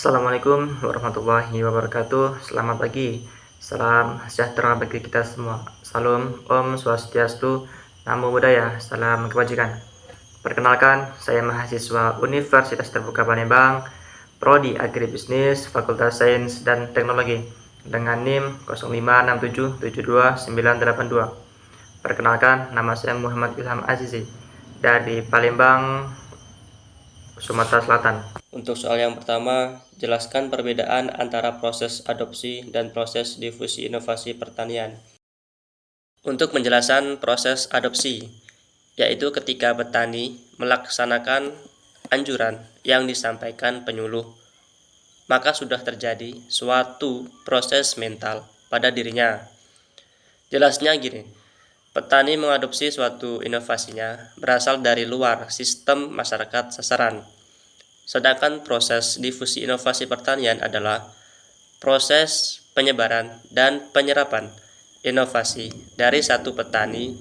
Assalamualaikum warahmatullahi wabarakatuh. Selamat pagi. Salam sejahtera bagi kita semua. Salam Om Swastiastu, Namo Buddhaya, salam kebajikan. Perkenalkan, saya mahasiswa Universitas Terbuka Palembang, Prodi Agribisnis, Fakultas Sains dan Teknologi, dengan NIM 056772982. Perkenalkan, nama saya Muhammad Ilham Azizi dari Palembang, Sumatera Selatan. Untuk soal yang pertama, jelaskan perbedaan antara proses adopsi dan proses difusi inovasi pertanian. Untuk menjelaskan proses adopsi, yaitu ketika petani melaksanakan anjuran yang disampaikan penyuluh, maka sudah terjadi suatu proses mental pada dirinya. Jelasnya gini, petani mengadopsi suatu inovasinya berasal dari luar sistem masyarakat sasaran. Sedangkan proses difusi inovasi pertanian adalah proses penyebaran dan penyerapan inovasi dari satu petani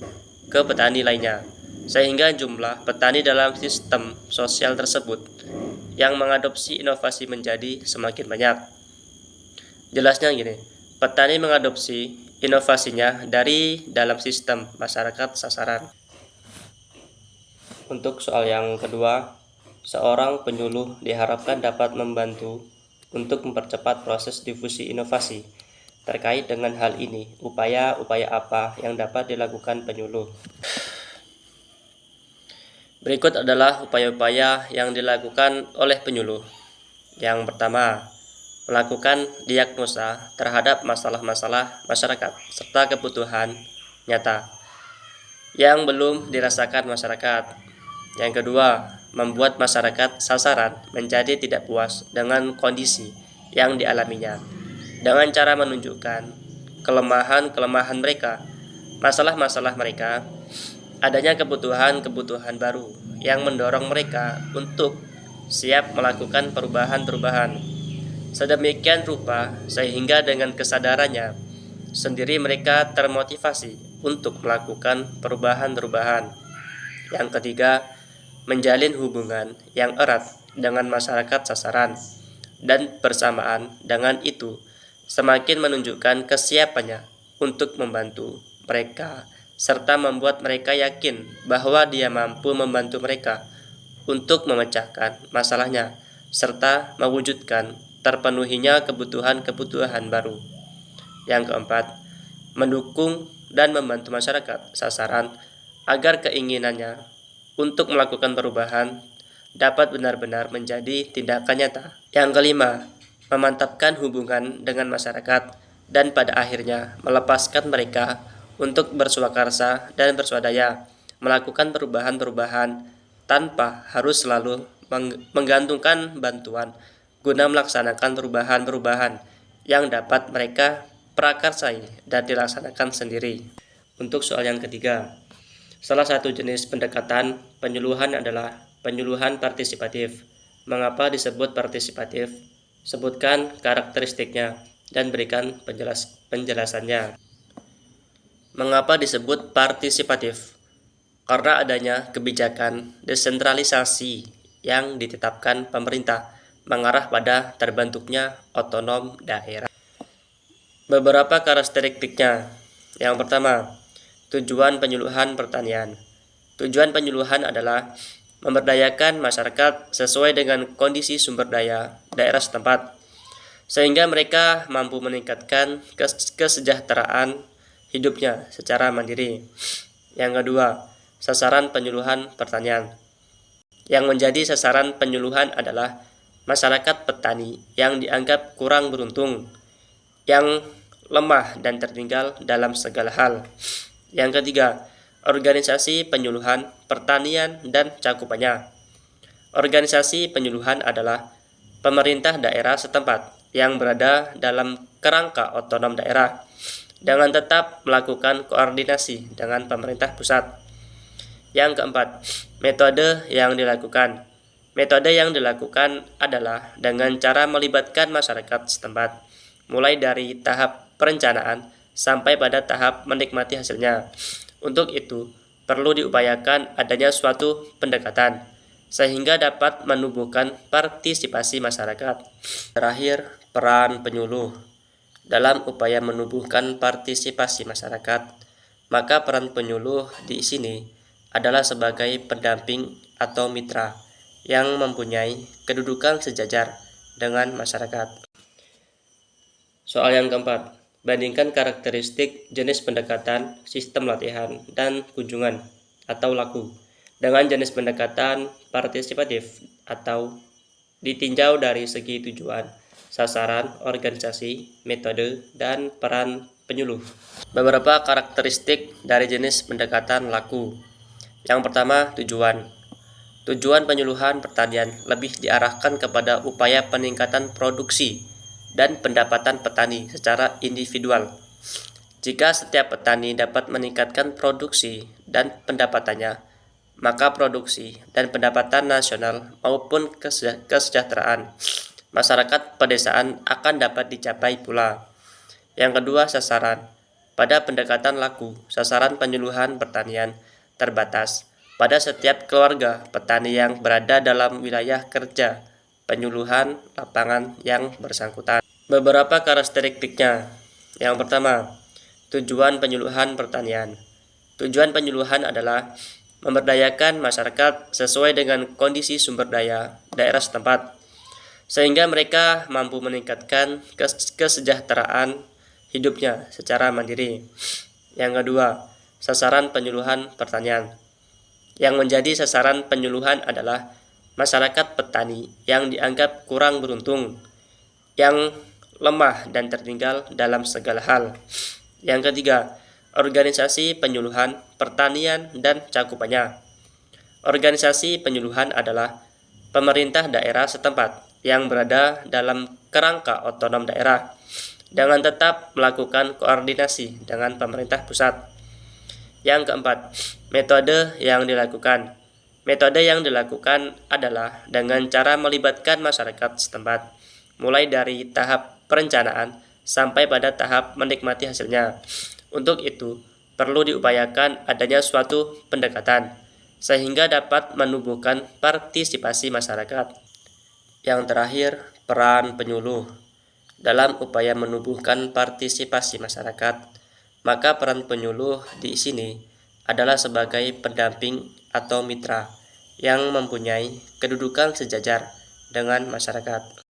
ke petani lainnya, sehingga jumlah petani dalam sistem sosial tersebut yang mengadopsi inovasi menjadi semakin banyak. Jelasnya gini, petani mengadopsi inovasinya dari dalam sistem masyarakat sasaran. Untuk soal yang kedua, seorang penyuluh diharapkan dapat membantu untuk mempercepat proses difusi inovasi. Terkait dengan hal ini, upaya-upaya apa yang dapat dilakukan penyuluh? Berikut adalah upaya-upaya yang dilakukan oleh penyuluh. Yang pertama, melakukan diagnosa terhadap masalah-masalah masyarakat serta kebutuhan nyata yang belum dirasakan masyarakat. Yang kedua, membuat masyarakat sasaran menjadi tidak puas dengan kondisi yang dialaminya dengan cara menunjukkan kelemahan-kelemahan mereka, masalah-masalah mereka, adanya kebutuhan-kebutuhan baru yang mendorong mereka untuk siap melakukan perubahan-perubahan sedemikian rupa sehingga dengan kesadarannya sendiri mereka termotivasi untuk melakukan perubahan-perubahan. Yang ketiga, menjalin hubungan yang erat dengan masyarakat sasaran dan bersamaan dengan itu semakin menunjukkan kesiapannya untuk membantu mereka serta membuat mereka yakin bahwa dia mampu membantu mereka untuk memecahkan masalahnya serta mewujudkan terpenuhinya kebutuhan-kebutuhan baru. Yang keempat, mendukung dan membantu masyarakat sasaran agar keinginannya untuk melakukan perubahan dapat benar-benar menjadi tindakan nyata. Yang kelima, memantapkan hubungan dengan masyarakat dan pada akhirnya melepaskan mereka untuk bersuakarsa dan bersuadaya melakukan perubahan-perubahan tanpa harus selalu menggantungkan bantuan guna melaksanakan perubahan-perubahan yang dapat mereka prakarsai dan dilaksanakan sendiri. Untuk soal yang ketiga, salah satu jenis pendekatan penyuluhan adalah penyuluhan partisipatif. Mengapa disebut partisipatif? Sebutkan karakteristiknya dan berikan penjelasannya. Mengapa disebut partisipatif? Karena adanya kebijakan desentralisasi yang ditetapkan pemerintah mengarah pada terbentuknya otonom daerah. Beberapa karakteristiknya. Yang pertama, tujuan penyuluhan pertanian. Tujuan penyuluhan adalah memberdayakan masyarakat sesuai dengan kondisi sumber daya daerah setempat, sehingga mereka mampu meningkatkan kesejahteraan hidupnya secara mandiri. Yang kedua, sasaran penyuluhan pertanian. Yang menjadi sasaran penyuluhan adalah masyarakat petani yang dianggap kurang beruntung, yang lemah dan tertinggal dalam segala hal. Yang ketiga, organisasi penyuluhan pertanian dan cakupannya. Organisasi penyuluhan adalah pemerintah daerah setempat yang berada dalam kerangka otonom daerah dengan tetap melakukan koordinasi dengan pemerintah pusat. Yang keempat, metode yang dilakukan. Metode yang dilakukan adalah dengan cara melibatkan masyarakat setempat, mulai dari tahap perencanaan sampai pada tahap menikmati hasilnya. Untuk itu, perlu diupayakan adanya suatu pendekatan sehingga dapat menumbuhkan partisipasi masyarakat. Terakhir, peran penyuluh. Dalam upaya menumbuhkan partisipasi masyarakat, maka peran penyuluh di sini adalah sebagai pendamping atau mitra yang mempunyai kedudukan sejajar dengan masyarakat. Soal yang keempat, bandingkan karakteristik jenis pendekatan, sistem latihan, dan kunjungan atau laku dengan jenis pendekatan partisipatif atau ditinjau dari segi tujuan, sasaran, organisasi, metode, dan peran penyuluh. Beberapa karakteristik dari jenis pendekatan laku. Yang pertama, tujuan. Tujuan penyuluhan pertanian lebih diarahkan kepada upaya peningkatan produksi dan pendapatan petani secara individual. Jika setiap petani dapat meningkatkan produksi dan pendapatannya, maka produksi dan pendapatan nasional maupun kesejahteraan masyarakat pedesaan akan dapat dicapai pula. Yang kedua, sasaran. Pada pendekatan laku, sasaran penyuluhan pertanian terbatas pada setiap keluarga petani yang berada dalam wilayah kerja penyuluhan lapangan yang bersangkutan. Beberapa karakteristiknya. Yang pertama, tujuan penyuluhan pertanian. Tujuan penyuluhan adalah memberdayakan masyarakat sesuai dengan kondisi sumber daya daerah setempat, sehingga mereka mampu meningkatkan kesejahteraan hidupnya secara mandiri. Yang kedua, sasaran penyuluhan pertanian. Yang menjadi sasaran penyuluhan adalah masyarakat petani yang dianggap kurang beruntung, yang lemah dan tertinggal dalam segala hal. Yang ketiga, organisasi penyuluhan pertanian dan cakupannya. Organisasi penyuluhan adalah pemerintah daerah setempat yang berada dalam kerangka otonom daerah dengan tetap melakukan koordinasi dengan pemerintah pusat. Yang keempat, metode yang dilakukan. Metode yang dilakukan adalah dengan cara melibatkan masyarakat setempat, mulai dari tahap perencanaan sampai pada tahap menikmati hasilnya. Untuk itu, perlu diupayakan adanya suatu pendekatan, sehingga dapat menumbuhkan partisipasi masyarakat. Yang terakhir, peran penyuluh. Dalam upaya menumbuhkan partisipasi masyarakat, maka peran penyuluh di sini adalah sebagai pendamping atau mitra yang mempunyai kedudukan sejajar dengan masyarakat.